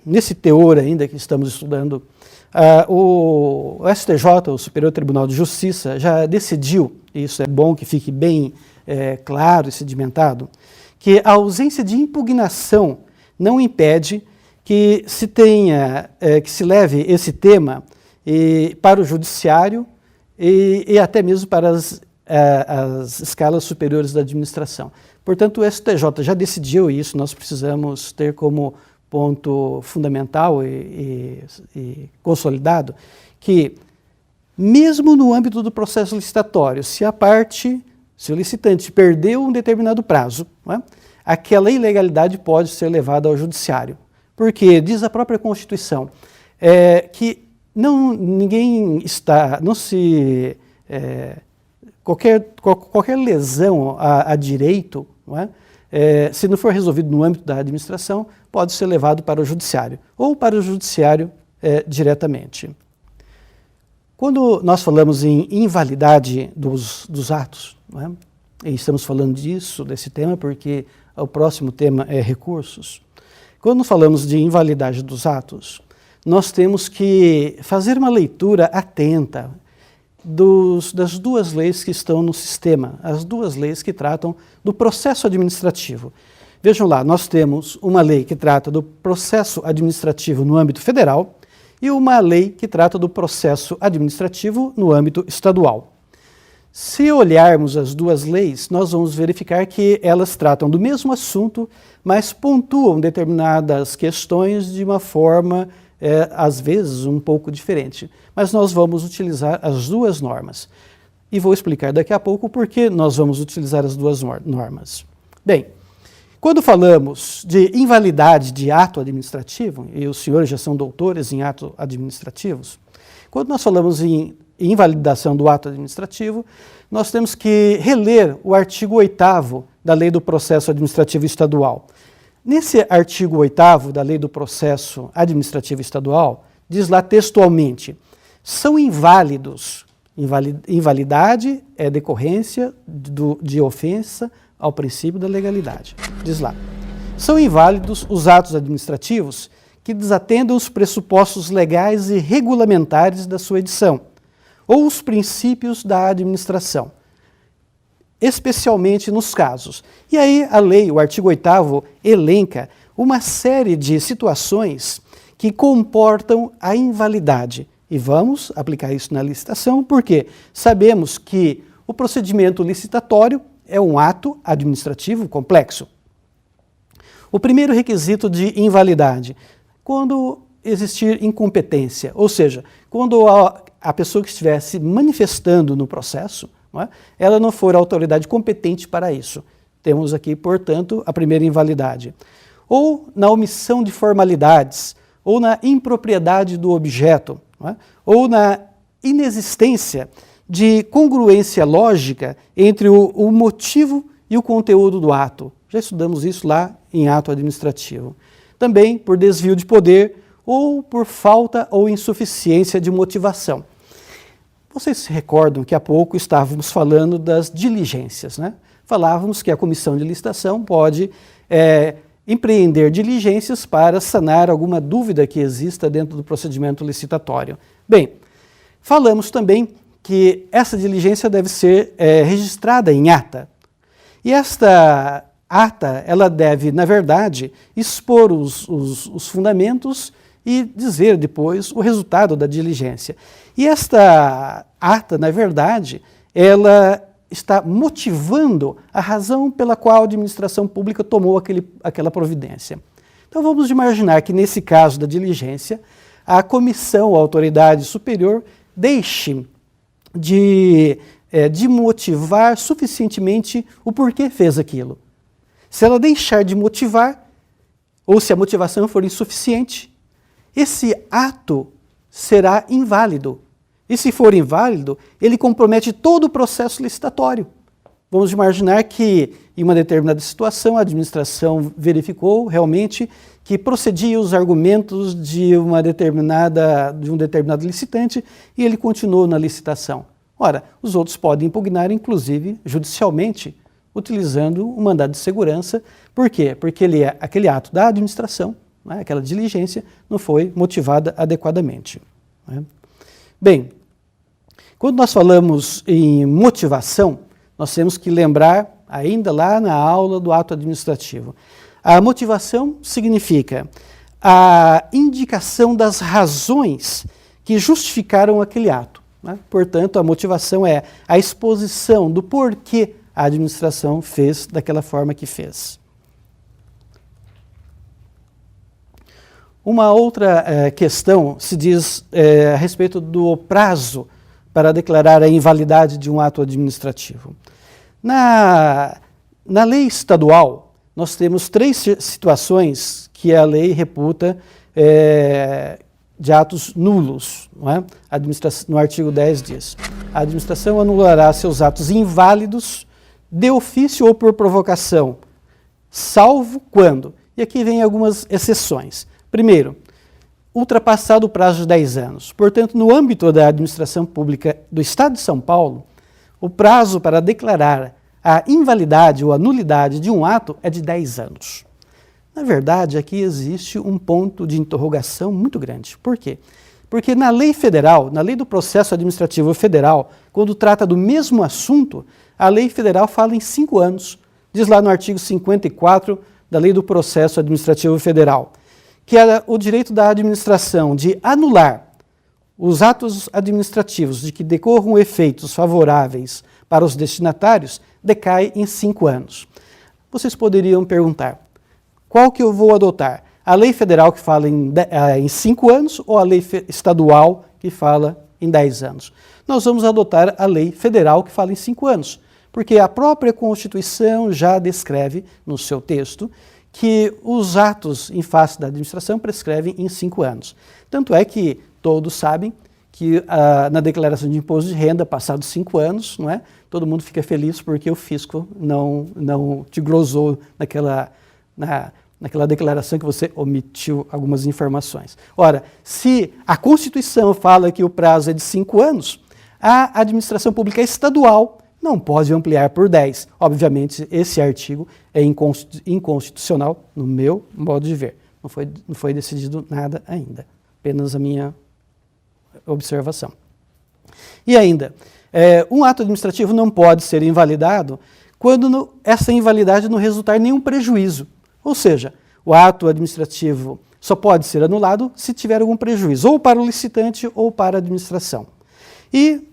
Nesse teor ainda que estamos estudando, o STJ, o Superior Tribunal de Justiça, já decidiu, e isso é bom que fique bem claro e sedimentado, que a ausência de impugnação não impede que se leve esse tema para o judiciário e até mesmo para as escalas superiores da administração. Portanto, o STJ já decidiu isso, nós precisamos ter como ponto fundamental e consolidado que, mesmo no âmbito do processo licitatório, se o licitante perdeu um determinado prazo, não é? Aquela ilegalidade pode ser levada ao judiciário. Porque diz a própria Constituição que qualquer lesão a direito, não é? Se não for resolvido no âmbito da administração, pode ser levado para o judiciário, ou para o judiciário diretamente. Quando nós falamos em invalidade dos atos, não é? E estamos falando desse tema porque o próximo tema é recursos. Quando falamos de invalidade dos atos, nós temos que fazer uma leitura atenta das duas leis que estão no sistema, as duas leis que tratam do processo administrativo. Vejam lá, nós temos uma lei que trata do processo administrativo no âmbito federal e uma lei que trata do processo administrativo no âmbito estadual. Se olharmos as duas leis, nós vamos verificar que elas tratam do mesmo assunto, mas pontuam determinadas questões de uma forma, às vezes, um pouco diferente. Mas nós vamos utilizar as duas normas. E vou explicar daqui a pouco por que nós vamos utilizar as duas normas. Bem, quando falamos de invalidade de ato administrativo, e os senhores já são doutores em atos administrativos, quando nós falamos em invalidação do ato administrativo, nós temos que reler o artigo 8º da Lei do Processo Administrativo Estadual. Nesse artigo 8º da Lei do Processo Administrativo Estadual, diz lá textualmente, são inválidos, invalidade é decorrência de ofensa ao princípio da legalidade. Diz lá, são inválidos os atos administrativos que desatendam os pressupostos legais e regulamentares da sua edição, ou os princípios da administração, especialmente nos casos. E aí a lei, o artigo 8º, elenca uma série de situações que comportam a invalidade. E vamos aplicar isso na licitação, porque sabemos que o procedimento licitatório é um ato administrativo complexo. O primeiro requisito de invalidade, quando existir incompetência, ou seja, quando a pessoa que estiver se manifestando no processo, não é, ela não for a autoridade competente para isso. Temos aqui, portanto, a primeira invalidade. Ou na omissão de formalidades, ou na impropriedade do objeto, não é, ou na inexistência de congruência lógica entre o motivo e o conteúdo do ato. Já estudamos isso lá em ato administrativo. Também por desvio de poder ou por falta ou insuficiência de motivação. Vocês se recordam que há pouco estávamos falando das diligências, né? Falávamos que a comissão de licitação pode empreender diligências para sanar alguma dúvida que exista dentro do procedimento licitatório. Bem, falamos também que essa diligência deve ser registrada em ata. E esta ata, ela deve, na verdade, expor os fundamentos e dizer depois o resultado da diligência. E esta ata, na verdade, ela está motivando a razão pela qual a administração pública tomou aquela providência. Então vamos imaginar que nesse caso da diligência, a comissão, a autoridade superior, deixe de motivar suficientemente o porquê fez aquilo. Se ela deixar de motivar, ou se a motivação for insuficiente, esse ato será inválido. E se for inválido, ele compromete todo o processo licitatório. Vamos imaginar que, em uma determinada situação, a administração verificou realmente que procedia os argumentos de um determinado licitante e ele continuou na licitação. Ora, os outros podem impugnar, inclusive, judicialmente, utilizando o mandado de segurança. Por quê? Porque ele é aquele ato da administração, né? Aquela diligência não foi motivada adequadamente. Né? Bem, quando nós falamos em motivação, nós temos que lembrar, ainda lá na aula do ato administrativo, a motivação significa a indicação das razões que justificaram aquele ato. Né? Portanto, a motivação é a exposição do porquê a administração fez daquela forma que fez. Uma outra questão se diz a respeito do prazo para declarar a invalidade de um ato administrativo. Na lei estadual, nós temos 3 situações que a lei reputa de atos nulos. Não é? No artigo 10 diz: a administração anulará seus atos inválidos de ofício ou por provocação, salvo quando. E aqui vem algumas exceções. Primeiro, ultrapassado o prazo de 10 anos. Portanto, no âmbito da administração pública do Estado de São Paulo, o prazo para declarar a invalidade ou a nulidade de um ato é de 10 anos. Na verdade, aqui existe um ponto de interrogação muito grande. Por quê? Porque na lei federal, na lei do processo administrativo federal, quando trata do mesmo assunto, a lei federal fala em 5 anos. Diz lá no artigo 54 da lei do processo administrativo federal, que é o direito da administração de anular os atos administrativos de que decorram efeitos favoráveis para os destinatários, decai em 5 anos. Vocês poderiam perguntar, qual que eu vou adotar? A lei federal que fala em 5 anos ou a lei estadual que fala em 10 anos? Nós vamos adotar a lei federal que fala em 5 anos, porque a própria Constituição já descreve no seu texto que os atos em face da administração prescrevem em 5 anos. Tanto é que todos sabem que na declaração de imposto de renda, passados 5 anos, não é? Todo mundo fica feliz porque o fisco não te glosou naquela declaração que você omitiu algumas informações. Ora, se a Constituição fala que o prazo é de 5 anos, a administração pública estadual não pode ampliar por 10. Obviamente, esse artigo é inconstitucional, no meu modo de ver. Não foi decidido nada ainda, apenas a minha observação. E ainda, um ato administrativo não pode ser invalidado quando essa invalidade não resultar em nenhum prejuízo. Ou seja, o ato administrativo só pode ser anulado se tiver algum prejuízo, ou para o licitante ou para a administração. E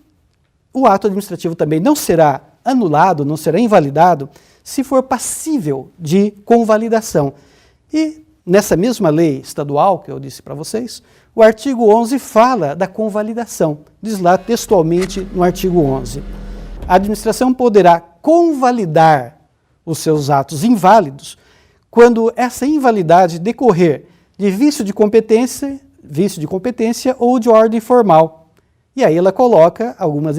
o ato administrativo também não será anulado, não será invalidado, se for passível de convalidação. E nessa mesma lei estadual que eu disse para vocês, o artigo 11 fala da convalidação. Diz lá textualmente no artigo 11. A administração poderá convalidar os seus atos inválidos quando essa invalidade decorrer de vício de competência ou de ordem formal. E aí ela coloca algumas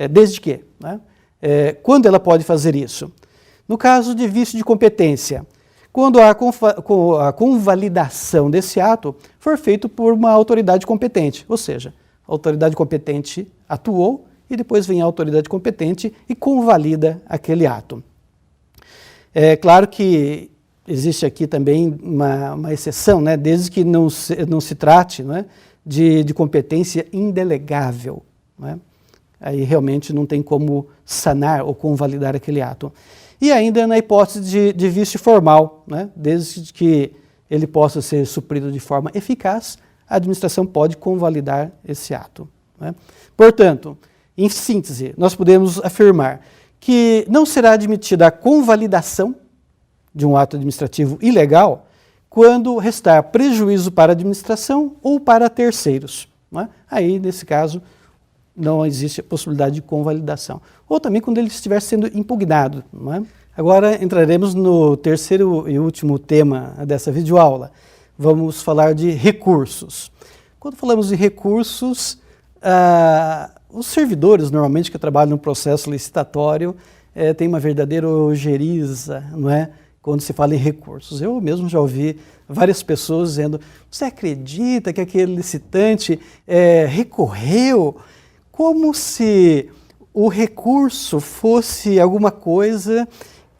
desde que, né? Quando ela pode fazer isso? No caso de vício de competência, quando a convalidação desse ato for feito por uma autoridade competente, ou seja, a autoridade competente atuou e depois vem a autoridade competente e convalida aquele ato. É claro que existe aqui também uma exceção, né? Desde que não se trate, não é? de competência indelegável. Não é? Aí realmente não tem como sanar ou convalidar aquele ato. E ainda na hipótese de vício formal, né? Desde que ele possa ser suprido de forma eficaz, a administração pode convalidar esse ato. Né? Portanto, em síntese, nós podemos afirmar que não será admitida a convalidação de um ato administrativo ilegal quando restar prejuízo para a administração ou para terceiros. Não é? Aí, nesse caso, não existe a possibilidade de convalidação. Ou também quando ele estiver sendo impugnado. Não é? Agora entraremos no terceiro e último tema dessa videoaula. Vamos falar de recursos. Quando falamos de recursos, os servidores, normalmente, que trabalham no processo licitatório, têm uma verdadeira ojeriza, não é? Quando se fala em recursos. Eu mesmo já ouvi várias pessoas dizendo: você acredita que aquele licitante recorreu? Como se o recurso fosse alguma coisa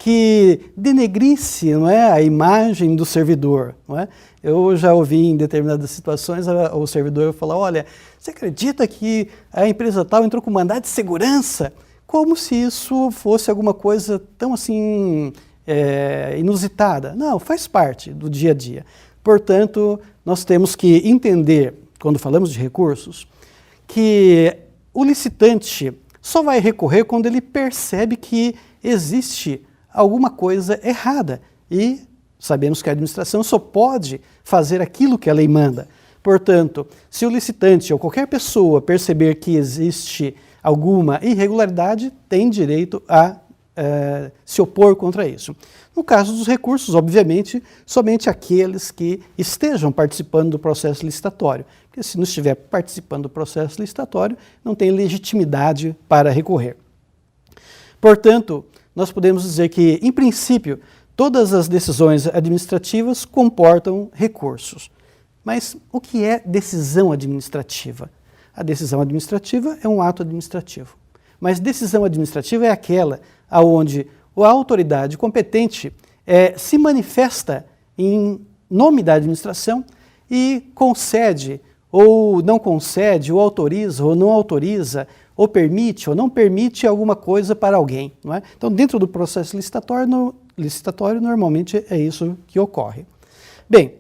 que denegrisse, não é, a imagem do servidor. Não é? Eu já ouvi em determinadas situações o servidor falar, olha, você acredita que a empresa tal entrou com mandado de segurança? Como se isso fosse alguma coisa tão assim inusitada. Não, faz parte do dia a dia. Portanto, nós temos que entender, quando falamos de recursos, que o licitante só vai recorrer quando ele percebe que existe alguma coisa errada e sabemos que a administração só pode fazer aquilo que a lei manda. Portanto, se o licitante ou qualquer pessoa perceber que existe alguma irregularidade, tem direito a se opor contra isso. No caso dos recursos, obviamente, somente aqueles que estejam participando do processo licitatório. Porque se não estiver participando do processo licitatório, não tem legitimidade para recorrer. Portanto, nós podemos dizer que, em princípio, todas as decisões administrativas comportam recursos. Mas o que é decisão administrativa? A decisão administrativa é um ato administrativo. Mas decisão administrativa é aquela onde a autoridade competente se manifesta em nome da administração e concede ou não concede, ou autoriza ou não autoriza, ou permite ou não permite alguma coisa para alguém. Não é? Então, dentro do processo licitatório, normalmente é isso que ocorre. Bem,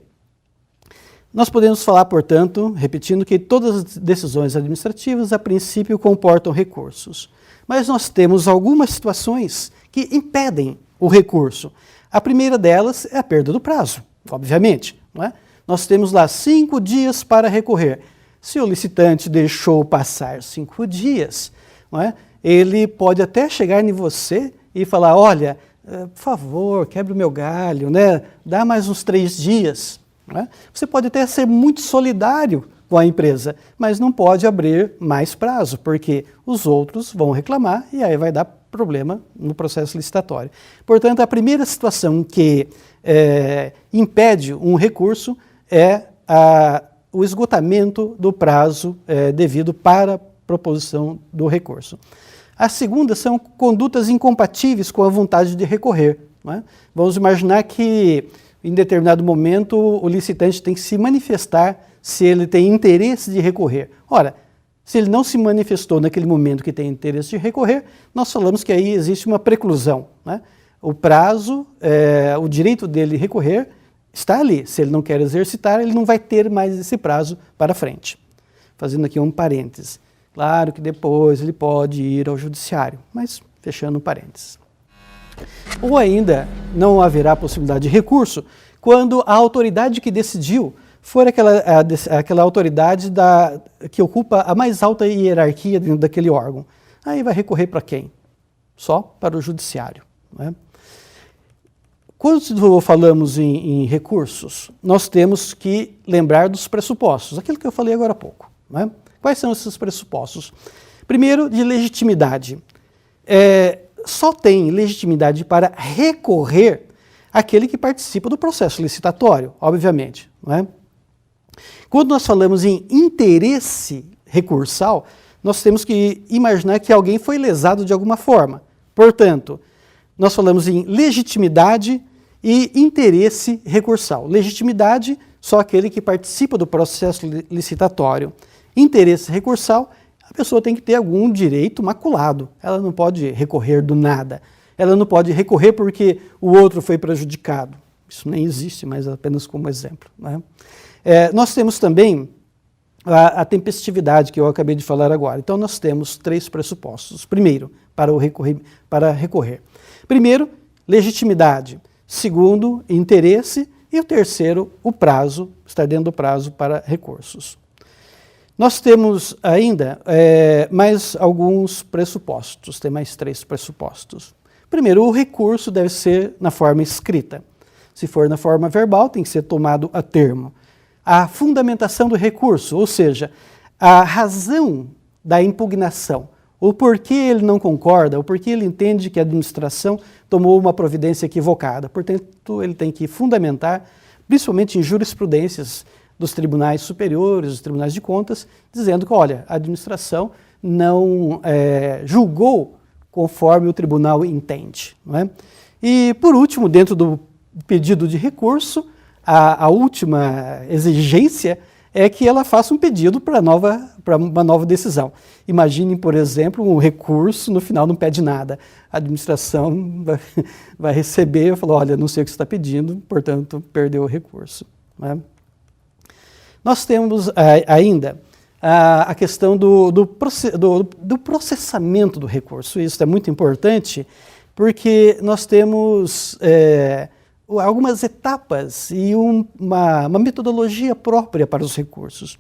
nós podemos falar, portanto, repetindo que todas as decisões administrativas, a princípio, comportam recursos. Mas nós temos algumas situações que impedem o recurso. A primeira delas é a perda do prazo, obviamente. Não é? Nós temos lá 5 dias para recorrer. Se o licitante deixou passar 5 dias, não é? Ele pode até chegar em você e falar, olha, por favor, quebre o meu galho, né? Dá mais uns 3 dias. Não é? Você pode até ser muito solidário com a empresa, mas não pode abrir mais prazo, porque os outros vão reclamar e aí vai dar problema no processo licitatório. Portanto, a primeira situação que impede um recurso é o esgotamento do prazo devido para a proposição do recurso. A segunda são condutas incompatíveis com a vontade de recorrer. Não é? Vamos imaginar que, em determinado momento, o licitante tem que se manifestar se ele tem interesse de recorrer. Ora, se ele não se manifestou naquele momento que tem interesse de recorrer, nós falamos que aí existe uma preclusão. Né? O prazo, o direito dele recorrer está ali. Se ele não quer exercitar, ele não vai ter mais esse prazo para frente. Fazendo aqui um parêntese. Claro que depois ele pode ir ao judiciário, mas fechando um parênteses. Ou ainda não haverá possibilidade de recurso quando a autoridade que decidiu for aquela autoridade que ocupa a mais alta hierarquia dentro daquele órgão. Aí vai recorrer para quem? Só para o judiciário. Né? Quando falamos em recursos, nós temos que lembrar dos pressupostos, aquilo que eu falei agora há pouco. Né? Quais são esses pressupostos? Primeiro, de legitimidade. Só tem legitimidade para recorrer aquele que participa do processo licitatório, obviamente. Não é? Quando nós falamos em interesse recursal, nós temos que imaginar que alguém foi lesado de alguma forma. Portanto, nós falamos em legitimidade e interesse recursal. Legitimidade, só aquele que participa do processo licitatório. Interesse recursal, a pessoa tem que ter algum direito maculado. Ela não pode recorrer do nada. Ela não pode recorrer porque o outro foi prejudicado. Isso nem existe, mas apenas como exemplo. Né? Nós temos também a tempestividade, que eu acabei de falar agora. Então, nós temos 3 pressupostos. Primeiro, para recorrer. Primeiro, legitimidade. Segundo, interesse. E o terceiro, o prazo, estar dentro do prazo para recursos. Nós temos ainda mais alguns pressupostos. Tem mais 3 pressupostos. Primeiro, o recurso deve ser na forma escrita. Se for na forma verbal, tem que ser tomado a termo. A fundamentação do recurso, ou seja, a razão da impugnação, o porquê ele não concorda, o porquê ele entende que a administração tomou uma providência equivocada. Portanto, ele tem que fundamentar, principalmente em jurisprudências dos tribunais superiores, dos tribunais de contas, dizendo que, olha, a administração não julgou conforme o tribunal entende. Não é? E, por último, dentro do pedido de recurso, a última exigência é que ela faça um pedido para uma nova decisão. Imagine, por exemplo, um recurso, no final não pede nada. A administração vai receber e falar, olha, não sei o que você está pedindo, portanto, perdeu o recurso. Né? Nós temos ainda a questão do processamento do recurso. Isso é muito importante, porque nós temos algumas etapas e uma metodologia própria para os recursos.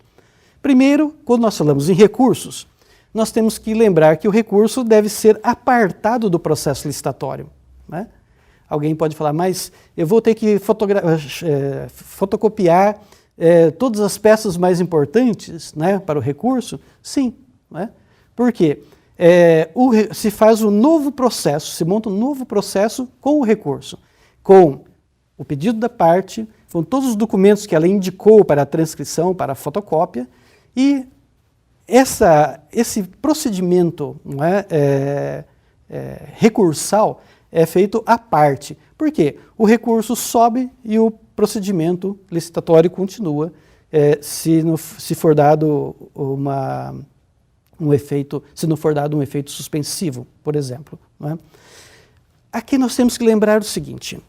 Primeiro, quando nós falamos em recursos, nós temos que lembrar que o recurso deve ser apartado do processo licitatório. Né? Alguém pode falar, mas eu vou ter que fotocopiar todas as peças mais importantes, né, para o recurso? Sim. Né? Por quê? Se faz um novo processo, se monta um novo processo com o recurso, com o pedido da parte, com todos os documentos que ela indicou para a transcrição, para a fotocópia, e esse procedimento, não recursal é feito à parte. Por quê? O recurso sobe e o procedimento licitatório continua, se for dado se não for dado um efeito suspensivo, por exemplo. Não é? Aqui nós temos que lembrar o seguinte,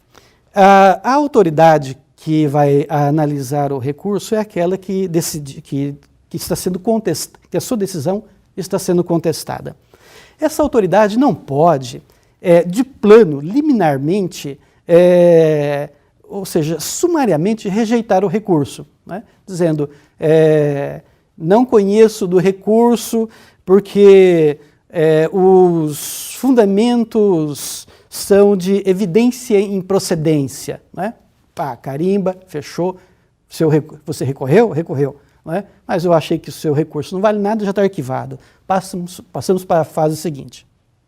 a autoridade que vai analisar o recurso é aquela que decide, que está sendo contestada, que a sua decisão está sendo contestada. Essa autoridade não pode, de plano, liminarmente, ou seja, sumariamente rejeitar o recurso, né? Dizendo, não conheço do recurso porque os fundamentos são de evidência em procedência. Né? Pá, carimba, fechou, você recorreu? Recorreu. Né? Mas eu achei que o seu recurso não vale nada, já está arquivado. Passamos para a fase seguinte.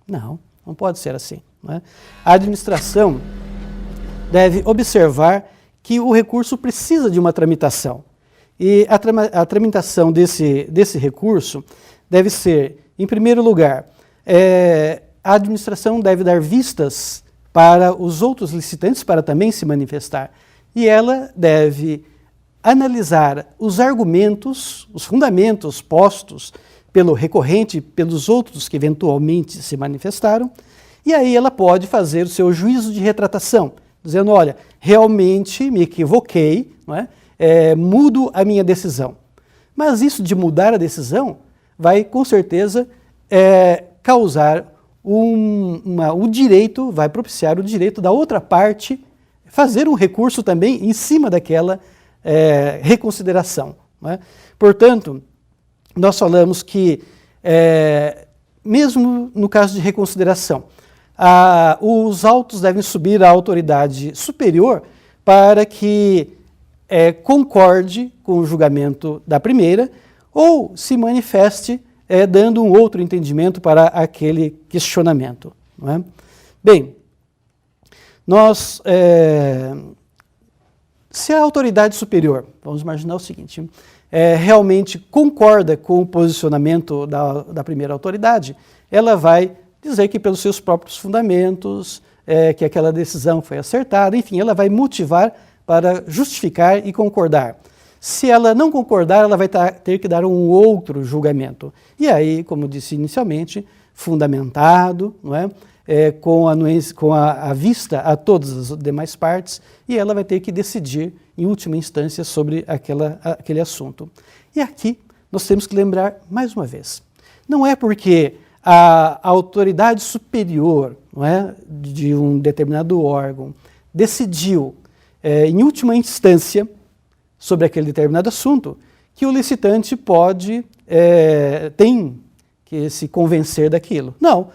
Não pode ser assim. Né? A administração deve observar que o recurso precisa de uma tramitação. E a tramitação desse recurso deve ser, em primeiro lugar, a administração deve dar vistas para os outros licitantes para também se manifestar. E ela deve analisar os argumentos, os fundamentos postos pelo recorrente, pelos outros que eventualmente se manifestaram, e aí ela pode fazer o seu juízo de retratação, dizendo, olha, realmente me equivoquei, não é? Mudo a minha decisão. Mas isso de mudar a decisão vai, com certeza, causar o direito, vai propiciar o direito da outra parte fazer um recurso também em cima daquela reconsideração. Não é? Portanto, nós falamos que, mesmo no caso de reconsideração, os autos devem subir à autoridade superior para que concorde com o julgamento da primeira ou se manifeste dando um outro entendimento para aquele questionamento. Não é? Bem, se a autoridade superior, vamos imaginar o seguinte, realmente concorda com o posicionamento da primeira autoridade, ela vai dizer que pelos seus próprios fundamentos, que aquela decisão foi acertada, enfim, ela vai motivar para justificar e concordar. Se ela não concordar, ela vai ter que dar um outro julgamento. E aí, como disse inicialmente, fundamentado, não é? Com a vista a todas as demais partes, e ela vai ter que decidir, em última instância, sobre aquele assunto. E aqui nós temos que lembrar, mais uma vez, não é porque a autoridade superior, não é, de um determinado órgão decidiu, em última instância, sobre aquele determinado assunto, que o licitante tem que se convencer daquilo. Não,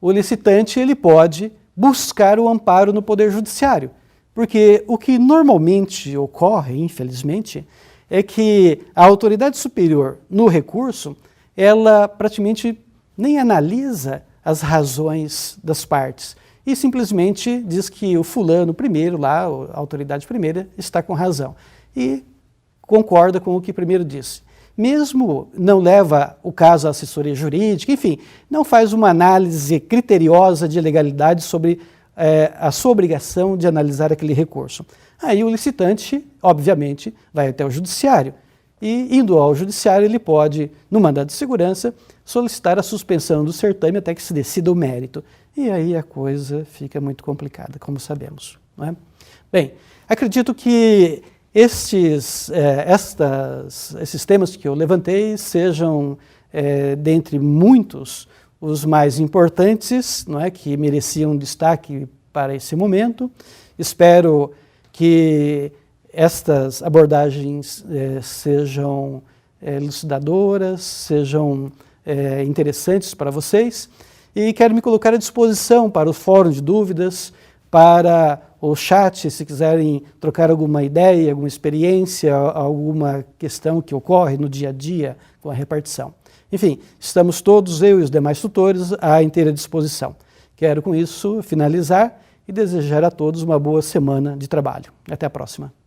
o licitante ele pode buscar o amparo no Poder Judiciário, porque o que normalmente ocorre, infelizmente, é que a autoridade superior no recurso, ela praticamente nem analisa as razões das partes e simplesmente diz que o fulano primeiro lá, a autoridade primeira, está com razão. E concorda com o que primeiro disse. Mesmo não leva o caso à assessoria jurídica, enfim, não faz uma análise criteriosa de legalidade sobre a sua obrigação de analisar aquele recurso. Aí o licitante, obviamente, vai até o judiciário. E, indo ao judiciário, ele pode, no mandado de segurança, solicitar a suspensão do certame até que se decida o mérito. E aí a coisa fica muito complicada, como sabemos. Não é? Bem, acredito que esses temas que eu levantei sejam, dentre muitos, os mais importantes, não é, que mereciam destaque para esse momento. Espero que estas abordagens sejam elucidadoras, sejam interessantes para vocês, e quero me colocar à disposição para o fórum de dúvidas, para o chat, se quiserem trocar alguma ideia, alguma experiência, alguma questão que ocorre no dia a dia com a repartição. Enfim, estamos todos, eu e os demais tutores, à inteira disposição. Quero com isso finalizar e desejar a todos uma boa semana de trabalho. Até a próxima.